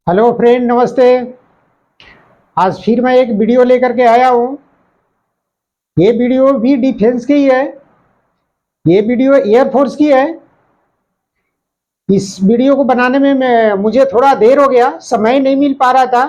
Hello friend, नमस्ते। आज फिर मैं एक वीडियो लेकर के आया हूँ। ये वीडियो भी डिफेंस की ही है। ये वीडियो एयरफोर्स की है। इस वीडियो को बनाने में मुझे थोड़ा देर हो गया, समय नहीं मिल पा रहा था।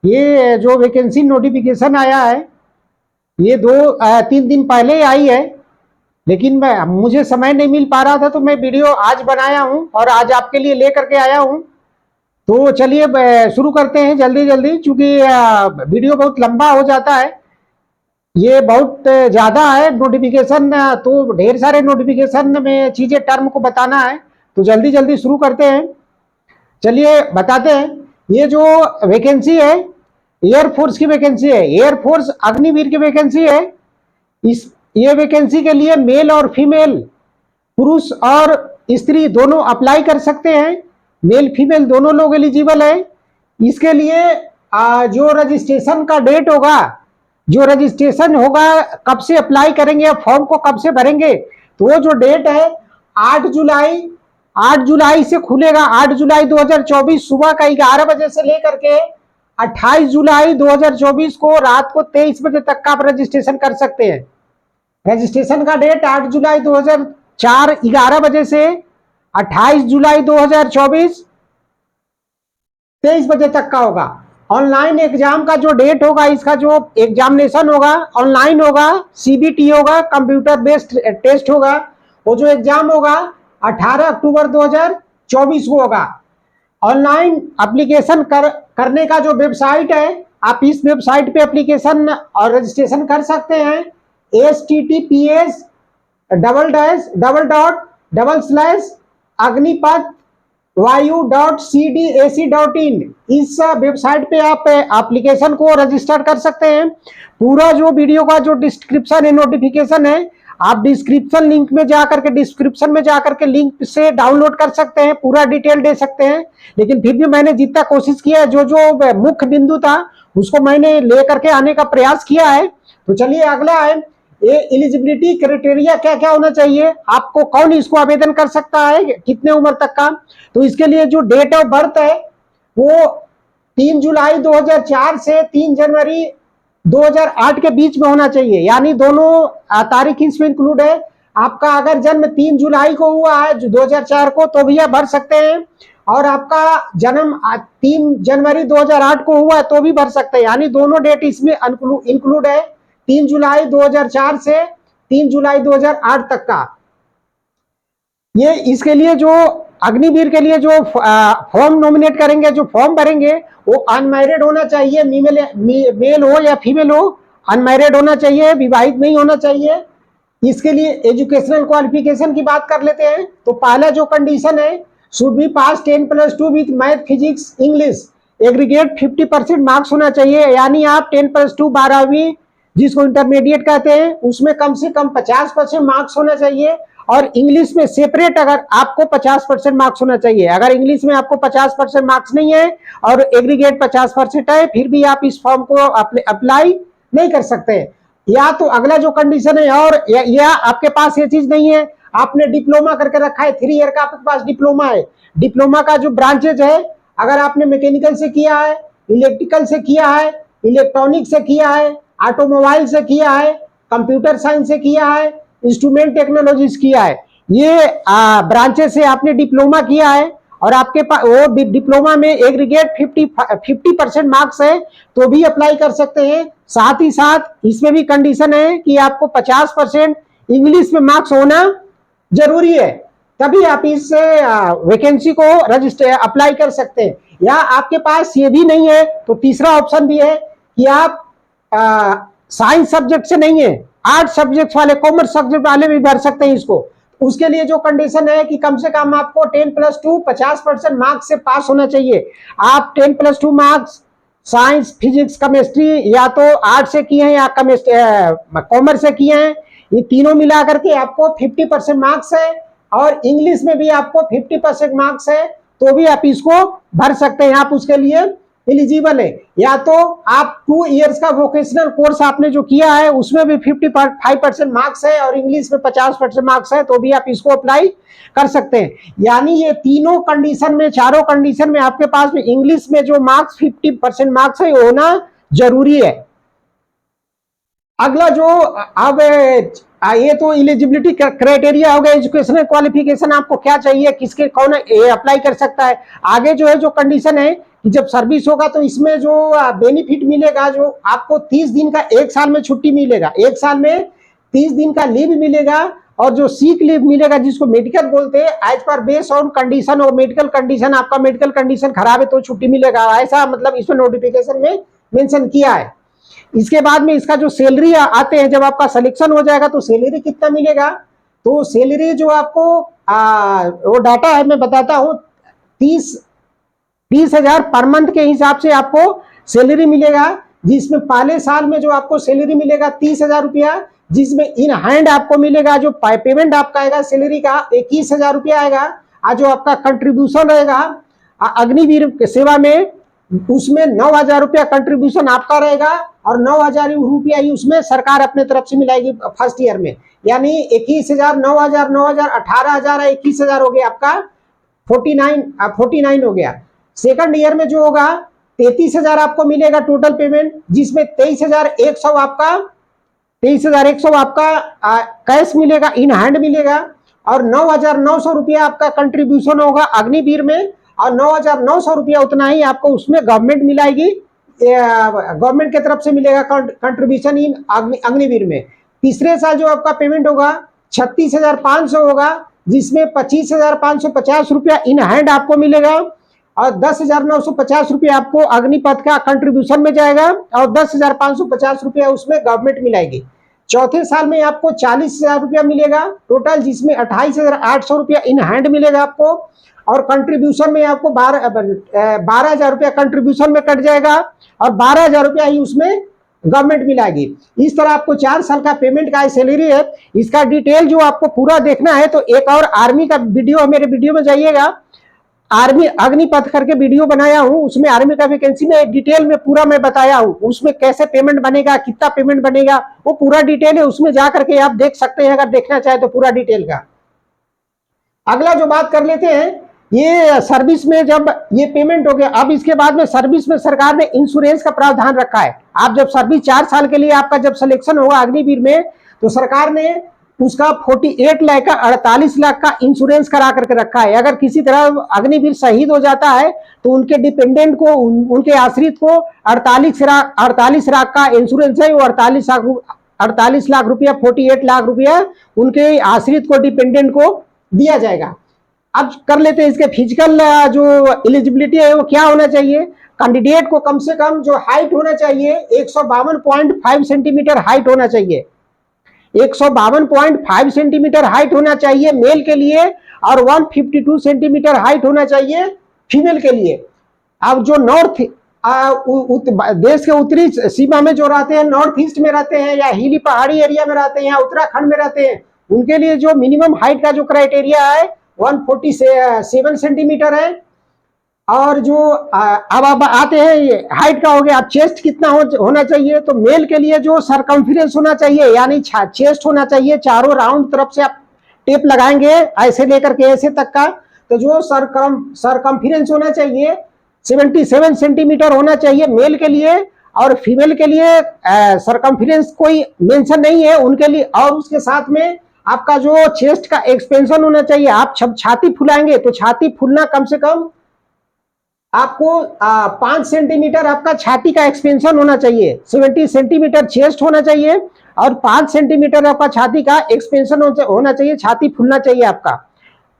ये जो वैकेंसी नोटिफिकेशन आया है, ये 2-3 दिन पहले ही आई है, लेकिन मुझे समय नहीं मिल पा रहा था, तो मैं वीडियो आज बनाया हूँ और आज आपके लिए लेकर के आया हूँ। तो चलिए शुरू करते हैं जल्दी जल्दी, क्योंकि वीडियो बहुत लंबा हो जाता है। ये बहुत ज़्यादा है नोटिफिकेशन, तो ढेर सारे नोटिफिकेशन में चीज़ें टर्म को बताना है, तो जल्दी जल्दी शुरू करते हैं। चलिए बताते हैं। ये जो वैकेंसी है, एयरफोर्स की वैकेंसी है, एयरफोर्स अग्निवीर की वैकेंसी है। इस ये वैकेंसी के लिए मेल और फीमेल, पुरुष और स्त्री दोनों अप्लाई कर सकते हैं। मेल फीमेल दोनों लोग एलिजिबल है। इसके लिए जो रजिस्ट्रेशन का डेट होगा, जो रजिस्ट्रेशन होगा, कब से अप्लाई करेंगे, फॉर्म को कब से भरेंगे, तो वो जो डेट है 8 जुलाई, 8 जुलाई से खुलेगा। 8 जुलाई 2024 सुबह का 11 बजे से लेकर के 28 जुलाई 2024 को रात को 23 बजे तक का आप रजिस्ट्रेशन कर सकते हैं। रजिस्ट्रेशन का डेट 8 जुलाई 2004 11 बजे से 28 जुलाई 2024 23 बजे तक का होगा। ऑनलाइन एग्जाम का जो डेट होगा, इसका जो एग्जामिनेशन होगा ऑनलाइन होगा, सीबीटी होगा, कंप्यूटर बेस्ड टेस्ट होगा। वो जो एग्जाम होगा 18 अक्टूबर 2024 को होगा। ऑनलाइन एप्लीकेशन करने का जो वेबसाइट है, आप इस वेबसाइट पे एप्लीकेशन और रजिस्ट्रेशन कर सकते हैं। https://अग्निपथ वायु.cdac.in, इस वेबसाइट पे आप एप्लीकेशन को रजिस्टर कर सकते हैं। पूरा जो वीडियो का जो डिस्क्रिप्शन है, नोटिफिकेशन है, आप डिस्क्रिप्शन लिंक में जाकर के, डिस्क्रिप्शन में जाकर के लिंक से डाउनलोड कर सकते हैं, पूरा डिटेल दे सकते हैं। लेकिन फिर भी मैंने जितना कोशिश किया है, जो जो मुख्य बिंदु था उसको मैंने लेकर के आने का प्रयास किया है। तो चलिए अगला है, ये एलिजिबिलिटी क्राइटेरिया क्या क्या होना चाहिए, आपको कौन इसको आवेदन कर सकता है, कितने उम्र तक का। तो इसके लिए जो डेट ऑफ बर्थ है वो 3 जुलाई 2004 से 3 जनवरी 2008 के बीच में होना चाहिए, यानी दोनों तारीख इसमें इंक्लूड है। आपका अगर जन्म 3 जुलाई को हुआ है 2004 को, तो भी आप भर सकते हैं, और आपका जन्म 3 जनवरी 2008 को हुआ है तो भी भर सकते हैं, यानी दोनों डेट इसमें इंक्लूड है, 3 जुलाई 2004 से 3 जुलाई 2008 तक का। ये इसके लिए जो अग्निवीर के लिए जो फॉर्म नॉमिनेट करेंगे, जो फॉर्म भरेंगे, वो अनमैरिड होना चाहिए, मेल हो या फीमेल हो, अनमैरिड होना चाहिए, विवाहित नहीं होना चाहिए। इसके लिए एजुकेशनल क्वालिफिकेशन की बात कर लेते हैं। तो पहला जो कंडीशन है, should be pass 10+2 with math, physics, English, aggregate 50% marks होना चाहिए, यानी आप 10+2 12वीं जिसको इंटरमीडिएट कहते हैं, उसमें कम से कम 50% मार्क्स होना चाहिए। और इंग्लिश में सेपरेट अगर आपको 50% मार्क्स होना चाहिए। अगर इंग्लिश में आपको 50% मार्क्स नहीं है और एग्रीगेट 50% है, फिर भी आप इस फॉर्म को अप्लाई नहीं कर सकते। या तो अगला जो कंडीशन है, और या आपके पास ये चीज नहीं है, आपने डिप्लोमा करके रखा है, 3 ईयर का आपके पास डिप्लोमा है। डिप्लोमा का जो ब्रांचेज है, अगर आपने मैकेनिकल से किया है, इलेक्ट्रिकल से किया है, इलेक्ट्रॉनिक से किया है, ऑटोमोबाइल से किया है, कंप्यूटर साइंस से किया है, इंस्ट्रूमेंट टेक्नोलॉजी किया है, ये ब्रांचेस से आपने डिप्लोमा किया है, और आपके पास वो डिप्लोमा में एग्रीगेट 50% मार्क्स है, तो भी अप्लाई कर सकते हैं। साथ ही साथ इसमें भी कंडीशन है कि आपको 50% इंग्लिश में मार्क्स होना जरूरी है, तभी आप इस वैकेंसी को रजिस्टर अप्लाई कर सकते हैं। या आपके पास ये भी नहीं है, तो तीसरा ऑप्शन भी है कि आप साइंस सब्जेक्ट से नहीं है, आर्ट सब्जेक्ट वाले, कॉमर्स सब्जेक्ट वाले भी भर सकते हैं इसको। उसके लिए जो कंडीशन है कि कम से कम आपको 10+2 50% मार्क्स से पास होना चाहिए। आप 10+2 मार्क्स साइंस, फिजिक्स, केमिस्ट्री या तो आर्ट से किए हैं या कॉमर्स से किए हैं, ये तीनों मिला करके आपको 50% मार्क्स है, और इंग्लिश में भी आपको 50% मार्क्स है, तो भी आप इसको भर सकते हैं। आप उसके लिए एलिजिबल है। या तो आप 2 इयर्स का वोकेशनल कोर्स आपने जो किया है उसमें भी 55% मार्क्स है और इंग्लिश में 50% मार्क्स है, तो भी आप इसको अप्लाई कर सकते हैं। यानी ये तीनों कंडीशन में, चारों कंडीशन में आपके पास में इंग्लिश में जो मार्क्स 50% मार्क्स है होना जरूरी है। अगला जो अब ये तो एलिजिबिलिटी क्राइटेरिया हो गया, एजुकेशनल क्वालिफिकेशन आपको क्या चाहिए, किसके कौन अप्लाई कर सकता है। आगे जो है जो कंडीशन है कि जब सर्विस होगा तो इसमें जो बेनिफिट मिलेगा, जो आपको 30 दिन का 1 साल में छुट्टी मिलेगा, 1 साल में 30 दिन का लीव मिलेगा, और जो सीक लीव मिलेगा जिसको मेडिकल बोलते हैं, एज पर बेस ऑन कंडीशन और मेडिकल कंडीशन, आपका मेडिकल कंडीशन खराब है तो छुट्टी मिलेगा, ऐसा मतलब इसमें नोटिफिकेशन में मेंशन किया है। इसके बाद में इसका जो सैलरी आते हैं, जब आपका सिलेक्शन हो जाएगा तो सैलरी कितना मिलेगा, तो सैलरी जो आपको वो डाटा है मैं बताता हूँ, 30,000 पर मंथ के हिसाब से आपको सैलरी मिलेगा, जिसमें पहले साल में जो आपको सैलरी मिलेगा 30,000 रुपया, जिसमें इन हैंड आपको मिलेगा, जो पेमेंट आपका आएगा सैलरी का 21,000 रुपया आएगा, और जो आपका कंट्रीब्यूशन रहेगा अग्निवीर सेवा में उसमें 9,000 रुपया कंट्रीब्यूशन आपका रहेगा, और 9,000 रुपया ही उसमें सरकार अपने तरफ से मिलाएगी फर्स्ट ईयर में। यानी 21,000, 9,000, 9,000, 18,000, 21,000 हो गया आपका 49 हो गया। सेकंड ईयर में जो होगा 33,000 आपको मिलेगा टोटल पेमेंट, जिसमें 23,100 आपका कैश मिलेगा, इन हैंड मिलेगा, और 9,900 रुपया आपका कंट्रीब्यूशन होगा अग्निवीर में, और 9,900 रुपया उतना ही आपको उसमें गवर्नमेंट मिलाएगी, गवर्नमेंट की तरफ से मिलेगा कंट्रीब्यूशन इन अग्निवीर में। तीसरे साल जो आपका पेमेंट होगा 36,500 होगा, जिसमें 25,550 रुपया इन हैंड आपको मिलेगा, और 10,950 रुपया आपको अग्निपथ का कंट्रीब्यूशन में जाएगा, और 10,550 रुपया उसमें गवर्नमेंट मिलाएगी। चौथे साल में आपको 40,000 रुपया मिलेगा टोटल, जिसमें 28,800 रुपया इन हैंड मिलेगा आपको, और कंट्रीब्यूशन में आपको 12,000 रुपया कंट्रीब्यूशन में कट जाएगा, और 12,000 रुपया ही उसमें गवर्नमेंट मिलाएगी। इस तरह आपको 4 साल का पेमेंट का सैलरी है। इसका डिटेल जो आपको पूरा देखना है तो एक और आर्मी का वीडियो, मेरे वीडियो में जाइएगा, आर्मी अग्निपथ करके वीडियो बनाया हूं, उसमें आर्मी का वैकेंसी में डिटेल में पूरा मैं बताया हूं, उसमें कैसे पेमेंट बनेगा, कितना पेमेंट बनेगा, वो पूरा डिटेल है, उसमें जाकर के आप देख सकते हैं अगर देखना चाहे तो पूरा डिटेल का। अगला जो बात कर लेते हैं, ये सर्विस में जब ये पेमेंट हो गया, अब इसके बाद में सर्विस में सरकार ने इंश्योरेंस का प्रावधान रखा है। आप जब सर्विस 4 साल के लिए आपका जब सिलेक्शन होगा अग्निवीर में, तो सरकार ने उसका 48 लाख का 48 लाख का इंश्योरेंस करा करके रखा है। अगर किसी तरह अग्निवीर शहीद हो जाता है तो उनके डिपेंडेंट को, उनके आश्रित को 48 लाख का इंश्योरेंस है, वो 48 लाख रुपया, 48 लाख रुपया उनके आश्रित को, डिपेंडेंट को दिया जाएगा। अब कर लेते हैं इसके फिजिकल जो एलिजिबिलिटी है वो क्या होना चाहिए। कैंडिडेट को कम से कम जो हाइट होना चाहिए 152.5 सेंटीमीटर हाइट होना चाहिए, 152.5 सेंटीमीटर हाइट होना चाहिए मेल के लिए, और 152 सेंटीमीटर हाइट होना चाहिए फीमेल के लिए। अब जो नॉर्थ देश के उत्तरी सीमा में जो रहते हैं, नॉर्थ ईस्ट में रहते हैं, या हिली पहाड़ी एरिया में रहते हैं, या उत्तराखंड में रहते हैं, उनके लिए जो मिनिमम हाइट का जो क्राइटेरिया है 147 सेंटीमीटर है। और जो अब आते हैं ये हाइट का हो गया। अब चेस्ट कितना होना चाहिए, तो मेल के लिए जो सरकमफ्रेंस होना चाहिए, यानी चेस्ट होना चाहिए, चारों राउंड तरफ से आप टेप लगाएंगे ऐसे लेकर के ऐसे तक का, तो जो सरकमफ्रेंस होना चाहिए 77 सेंटीमीटर होना चाहिए मेल के लिए, और फीमेल के लिए सरकमफ्रेंस कोई मेंशन नहीं है उनके लिए। और उसके साथ में आपका जो चेस्ट का एक्सपेंशन होना चाहिए, आप छाती फुलाएंगे तो छाती फूलना कम से कम आपको 5 सेंटीमीटर आपका छाती का एक्सपेंशन होना चाहिए, 70 सेंटीमीटर चेस्ट होना चाहिए, और 5 सेंटीमीटर आपका छाती का एक्सपेंशन होना चाहिए, छाती फूलना चाहिए आपका।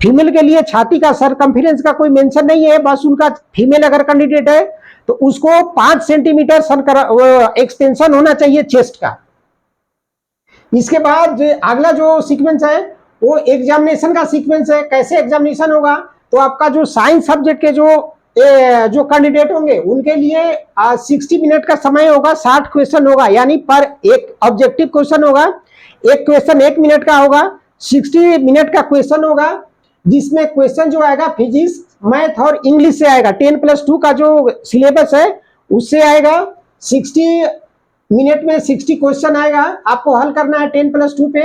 फीमेल के लिए छाती का सरकमफ्रेंस का कोई मेंशन नहीं है, बस उनका फीमेल अगर कैंडिडेट है तो उसको 5 सेंटीमीटर एक्सपेंशन होना चाहिए चेस्ट का। इसके बाद अगला जो सीक्वेंस है वो एग्जामिनेशन का सीक्वेंस है। कैसे एग्जामिनेशन होगा, तो आपका जो साइंस सब्जेक्ट के जो कैंडिडेट होंगे उनके लिए 60 मिनट का समय होगा, 60 क्वेश्चन होगा, यानी पर एक ऑब्जेक्टिव क्वेश्चन होगा, एक क्वेश्चन 1 मिनट का होगा, 60 मिनट का क्वेश्चन होगा। जिसमें क्वेश्चन जो आएगा फिजिक्स, मैथ और इंग्लिश से आएगा। 10+2 का जो सिलेबस है उससे आएगा। 60 मिनट में 60 क्वेश्चन आएगा, आपको हल करना है 10+2 पे।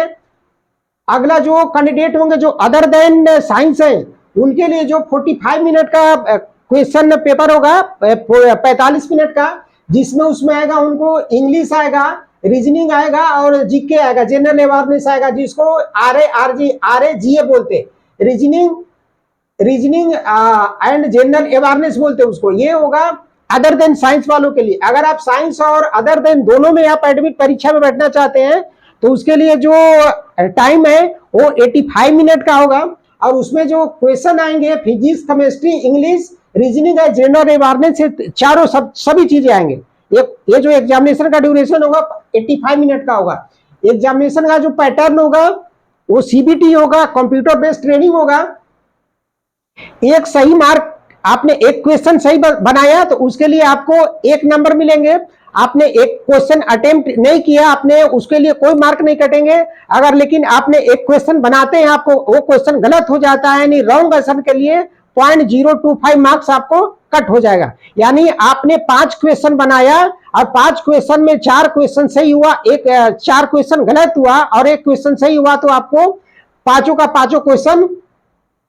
अगला जो कैंडिडेट होंगे जो अदर देन साइंस है, उनके लिए जो 45 मिनट का क्वेश्चन पेपर होगा, 45 मिनट का, जिसमें उसमें आएगा उनको इंग्लिश आएगा, रीजनिंग आएगा और जीके आएगा, जनरल अवेयरनेस आएगा, जिसको आरए जीए बोलते, रीजनिंग एंड जनरल अवेयरनेस बोलते उसको। ये होगा अदर देन साइंस वालों के लिए। अगर आप साइंस और अदर देन दोनों में आप एडमिट परीक्षा में बैठना चाहते हैं तो उसके लिए जो टाइम है वो 85 मिनट का होगा, और उसमें जो क्वेश्चन आएंगे फिजिक्स, केमिस्ट्री, इंग्लिश, रीजनिंग है, जनरल अवेयरनेस से चारों सभी चीजें आएंगे। ये जो एग्जामिनेशन का ड्यूरेशन होगा 85 मिनट का होगा। एग्जामिनेशन का जो पैटर्न होगा वो सीबीटी होगा, कंप्यूटर बेस्ड ट्रेनिंग होगा। एक सही मार्क, आपने एक क्वेश्चन सही बनाया तो उसके लिए आपको 1 नंबर मिलेंगे। आपने एक क्वेश्चन अटेम्प्ट नहीं किया, आपने उसके लिए कोई मार्क नहीं कटेंगे। अगर लेकिन आपने एक क्वेश्चन बनाते हैं, आपको वो क्वेश्चन गलत हो जाता है, यानी रॉन्ग आंसर के लिए 0.025 मार्क्स आपको कट हो जाएगा। यानी आपने 5 क्वेश्चन बनाया और 5 क्वेश्चन में 4 क्वेश्चन सही हुआ, 4 क्वेश्चन गलत हुआ और 1 क्वेश्चन सही हुआ, तो आपको पांचों का पांचों क्वेश्चन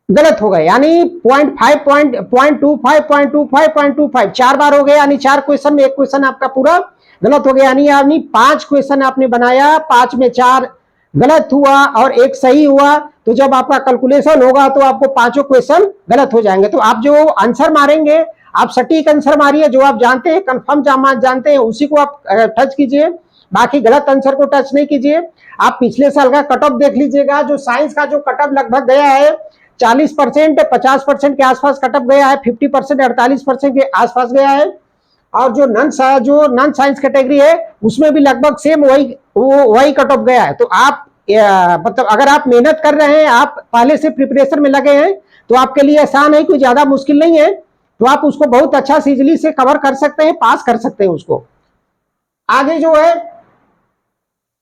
गलत हो गए। यानी 0.5, 0.25, 0.25 4 बार हो गया, यानी 4 क्वेश्चन में 1 क्वेश्चन आपका पूरा गलत हो गया। यानी 5 क्वेश्चन आपने बनाया, 5 में 4 गलत हुआ और 1 सही हुआ, तो जब आपका कैलकुलेशन होगा तो आपको पांचों क्वेश्चन गलत हो जाएंगे। तो आप जो आंसर मारेंगे, आप सटीक आंसर मारिए, जो आप जानते हैं, कंफर्म जानते हैं, उसी को आप टच कीजिए, बाकी गलत आंसर को टच नहीं कीजिए। आप पिछले साल का कट ऑफ देख लीजिएगा, जो साइंस का जो कट ऑफ लगभग गया है 40%, 50% के आसपास कटअप गया है, 50%, 48% के आसपास गया है। और जो नॉन साइंस कैटेगरी है उसमें भी लगभग सेम वही कट ऑफ गया है। तो आप मतलब अगर आप मेहनत कर रहे हैं, आप पहले से प्रिपरेशन में लगे हैं, तो आपके लिए आसान है, कोई ज्यादा मुश्किल नहीं है, तो आप उसको बहुत अच्छा इजीली से कवर कर सकते हैं, पास कर सकते हैं उसको। आगे जो है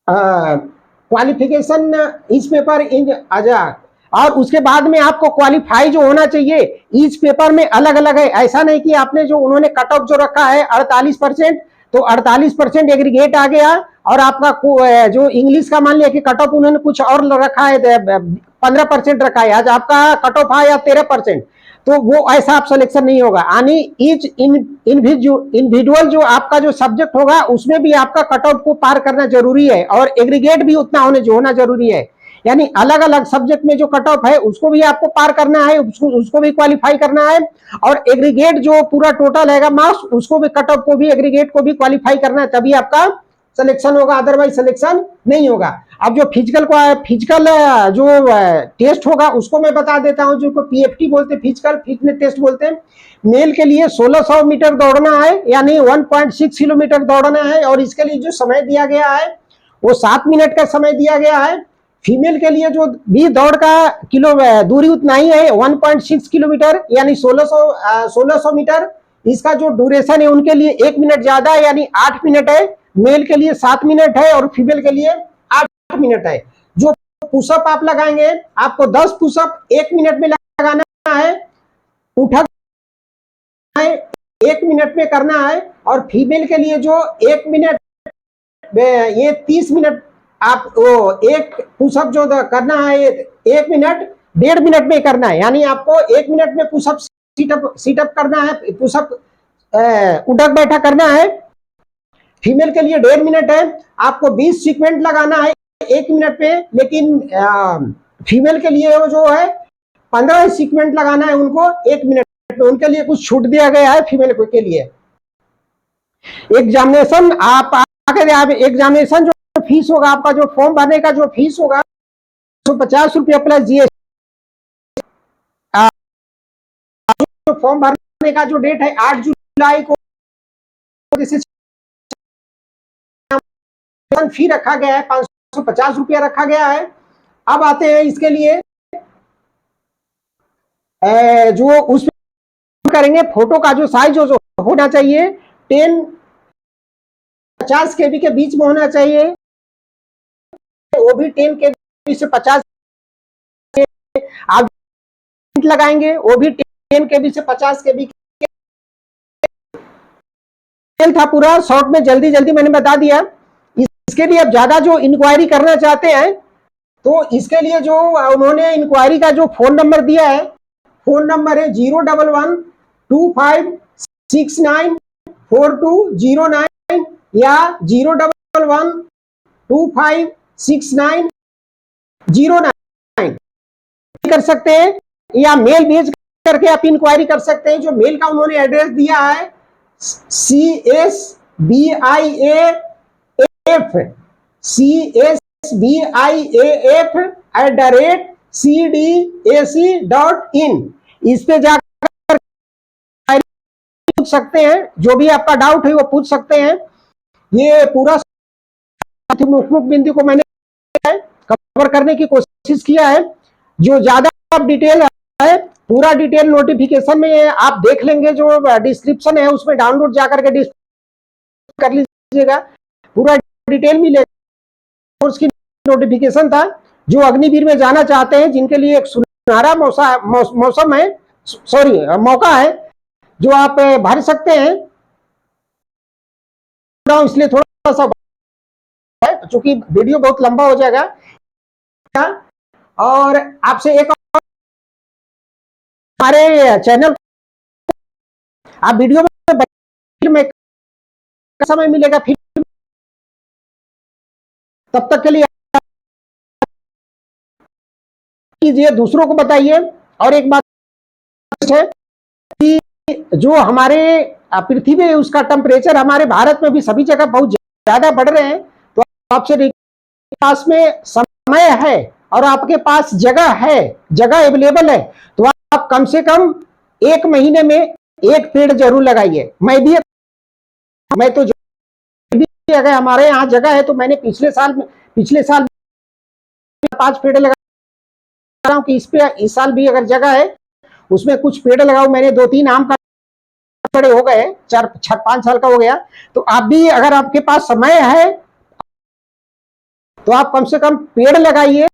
क्वालिफिकेशन इस पेपर इन आजाद, और उसके बाद में आपको क्वालिफाई जो होना चाहिए ईच पेपर में अलग अलग है। ऐसा नहीं कि आपने जो उन्होंने कट ऑफ जो रखा है 48%, तो 48% एग्रीगेट आ गया, और आपका जो इंग्लिश का मान लिया कि कट ऑफ उन्होंने कुछ और रखा है, 15% रखा है, आज आपका कट ऑफ आया 13%, तो वो ऐसा आप सिलेक्शन नहीं होगा। यानी ईच इंडिविजुअल जो आपका जो सब्जेक्ट होगा उसमें भी आपका कट ऑफ को पार करना जरूरी है, और एग्रीगेट भी उतना होना जरूरी है। यानी अलग अलग सब्जेक्ट में जो कट ऑफ है उसको भी आपको पार करना है, उसको भी क्वालिफाई करना है, और एग्रीगेट जो पूरा टोटल है मार्क्स, उसको भी कट ऑफ को भी एग्रीगेट को भी क्वालिफाई करना है, तभी आपका सिलेक्शन होगा, अदरवाइज सिलेक्शन नहीं होगा। अब जो फिजिकल जो टेस्ट होगा उसको मैं बता देता हूं, जो पीएफटी बोलते हैं, फिजिकल फिटनेस टेस्ट बोलते हैं। मेल के लिए 1600 मीटर दौड़ना है, यानी 1.6 किलोमीटर दौड़ना है, और इसके लिए जो समय दिया गया है वो 7 मिनट का समय दिया गया है। फीमेल के लिए जो भी दौड़ का दूरी उतना ही है, 1.6 किलोमीटर, यानी 1600 मीटर। इसका जो ड्यूरेशन है उनके लिए 1 मिनट ज्यादा है, यानी 8 मिनट है। मेल के लिए 7 मिनट है और फीमेल के लिए 8 मिनट है। जो पुशअप आप लगाएंगे, आपको 10 पुशअप 1 मिनट में लगाना है, उठक 1 मिनट में करना है, और फीमेल के लिए जो 1 मिनट, ये 30 मिनट आप वो एक पुशअप जो करना है 1 मिनट 1.5 मिनट में करना है, यानी आपको 1 मिनट में पुशअप सीटअप करना है, पुशअप उठक बैठक करना है। फीमेल के लिए 1.5 मिनट है, आपको 20 सीक्वेंट लगाना है 1 मिनट पे, लेकिन फीमेल के लिए जो है 15 सीक्वेंट लगाना है उनको 1 मिनट में, उनके लिए कुछ छूट दिया गया है फीमेल के लिए। एग्जामिनेशन एग्जामिनेशन जो फीस होगा, आपका जो फॉर्म भरने का जो फीस होगा 150 रुपया प्लस जीएसटी। फॉर्म भरने का जो डेट है 8 जुलाई को फी रखा गया है, 550 रुपया रखा गया है। अब आते हैं इसके लिए जो उस करेंगे, फोटो का जो साइज जो होना चाहिए 50 केबी के बीच में होना चाहिए, वो भी 10 केबी से 50। आप लिमिट लगाएंगे, वो भी 10 KB से 50 KB था। पूरा शॉर्ट में जल्दी जल्दी मैंने बता दिया। इसके लिए अब ज्यादा जो इंक्वायरी करना चाहते हैं तो इसके लिए जो उन्होंने इंक्वायरी का जो फोन नंबर दिया है, फोन नंबर है 01125694209 या 011256909 कर सकते हैं, या मेल भेज करके आप इंक्वायरी कर सकते हैं। जो मेल का उन्होंने एड्रेस दिया है csbiaf@cdac.in, इस पे जाकर पूछ सकते हैं, जो भी आपका डाउट है वो पूछ सकते हैं। ये पूरा मुख्य बिंदु को मैंने कवर करने की कोशिश किया है। जो ज्यादा डिटेल है पूरा डिटेल नोटिफिकेशन में आप देख लेंगे, जो डिस्क्रिप्शन है उसमें डाउनलोड जाकर के कर लीजिएगा, पूरा डिटेल मिलेगा। उसकी नोटिफिकेशन था जो अग्निवीर में जाना चाहते हैं, जिनके लिए एक सुनहरा मौसम है, सॉरी मौका है, जो आप भर सकते हैं। इसलिए थोड़ा सा चूंकि वीडियो बहुत लंबा हो जाएगा, और आपसे एक हमारे चैनल आप वीडियो में समय मिलेगा फिर, तब तक के लिए कीजिए, दूसरों को बताइए। और एक बात है कि जो हमारे पृथ्वी है उसका टेम्परेचर हमारे भारत में भी सभी जगह बहुत ज्यादा बढ़ रहे हैं, तो आपसे पास में समय है और आपके पास जगह है, जगह अवेलेबल है, तो आप कम से कम 1 महीने में 1 पेड़ जरूर लगाइए। मैं तो अगर हमारे यहाँ जगह है तो मैंने पिछले साल 5 पेड़ लगा रहा हूँ कि इस साल भी अगर जगह है उसमें कुछ पेड़ लगाओ। मैंने 2-3 आम का बड़े हो गए, 4-5 साल का हो गया। तो आप भी अगर आपके पास समय है तो आप कम से कम पेड़ लगाइए,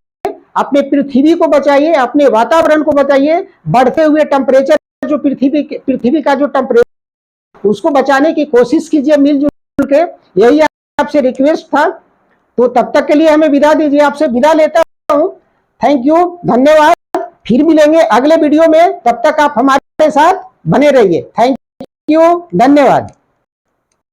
अपने पृथ्वी को बचाइए, अपने वातावरण को बचाइए। बढ़ते हुए टेम्परेचर, जो पृथ्वी का जो टेम्परेचर, उसको बचाने की कोशिश कीजिए मिलजुल के। यही आपसे रिक्वेस्ट था। तो तब तक के लिए हमें विदा दीजिए, आपसे विदा लेता हूं। थैंक यू, धन्यवाद। फिर मिलेंगे अगले वीडियो में, तब तक आप हमारे साथ बने रहिए। थैंक यू, धन्यवाद।